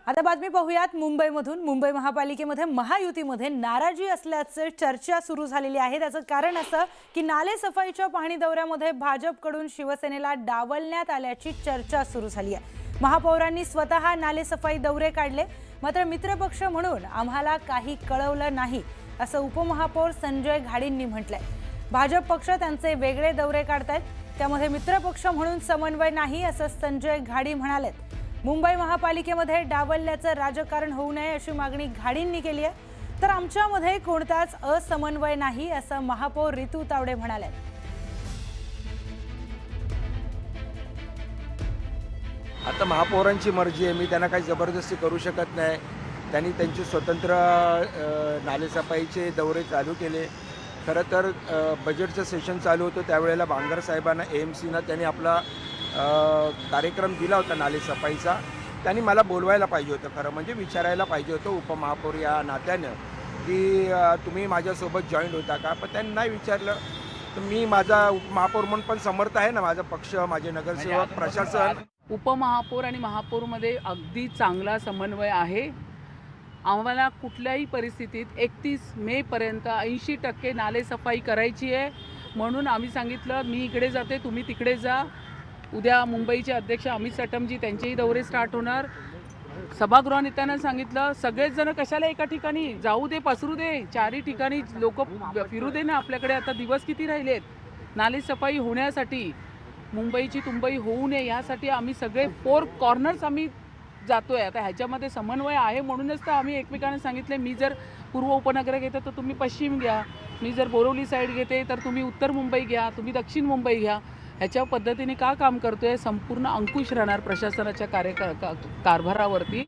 आता बातमी पाहूयात मुंबईमधून। मुंबई महापालिकेमध्ये महायुतीमध्ये नाराजी असल्याचे चर्चा सुरू झालेली आहे। त्याचं कारण असं की नाले सफाईच्या पाहणी दौऱ्यामध्ये भाजपकडून शिवसेनेला डावलण्यात आल्याची चर्चा सुरू झाली आहे। महापौरांनी स्वतः नाले सफाई दौरे काढले, मात्र मित्रपक्ष म्हणून आम्हाला काही कळवलं नाही असं उपमहापौर संजय घाडींनी म्हटलंय। भाजप पक्ष त्यांचे वेगळे दौरे काढतायत, त्यामध्ये मित्रपक्ष म्हणून समन्वय नाही असं संजय घाडी म्हणाले। मुंबई महापालिकेमध्ये डावलल्याचं राजकारण होऊ नये अशी मागणी घाडींनी केली आहे, तर आमच्यामध्ये कोणताच असमन्वय नाही असं महापौर रितू तावडे म्हणाले। आता महापौरांची मर्जी आहे, मी त्यांना काही जबरदस्ती करू शकत नाही। त्यांनी त्यांचे स्वतंत्र नालेसफाईचे दौरे चालू केले। खरं तर बजेटचं सेशन चालू होतं त्यावेळेला बांगर साहेबांना एएमसीनं त्यांनी आपला कार्यक्रम दिला होता नालेसफाईचा। त्यांनी मला बोलवायला पाहिजे होतं, खरं म्हणजे विचारायला पाहिजे होतं उपमहापौर या नात्यानं की तुम्ही माझ्यासोबत जॉईंट होता का, पण त्यांनी नाही विचारलं। तर मी माझा उपमहापौर म्हणून पण समर्थ आहे ना, माझा पक्ष, माझे नगरसेवक, प्रशासन। उपमहापौर आणि महापौरमध्ये अगदी चांगला समन्वय आहे। आम्हाला कुठल्याही परिस्थितीत 31 मेपर्यंत 80% नालेसफाई करायची आहे, म्हणून आम्ही सांगितलं मी इकडे जाते, तुम्ही तिकडे जा। उद्या मुंबईचे अध्यक्ष अमित सटमजी त्यांचेही दौरे स्टार्ट होणार। सभागृह नेत्यांना सांगितलं सगळेच जण कशाला एका ठिकाणी जाऊ दे, पसरू दे, चारही ठिकाणी लोक फिरू दे ना। आपल्याकडे आता दिवस किती राहिलेत नालेसफाई होण्यासाठी, मुंबईची तुंबई होऊ नये यासाठी आम्ही सगळे 4 कॉर्नर्स आम्ही जातोय। आता ह्याच्यामध्ये समन्वय आहे म्हणूनच तर आम्ही एकमेकांना सांगितले मी जर पूर्व उपनगर घेते तर तुम्ही पश्चिम घ्या, मी जर बोरिवली साईड घेते तर तुम्ही उत्तर मुंबई घ्या, तुम्ही दक्षिण मुंबई घ्या। ह्याच्या पद्धतीने का काम करतोय, संपूर्ण अंकुश राहणार प्रशासनाच्या कारभारावरती।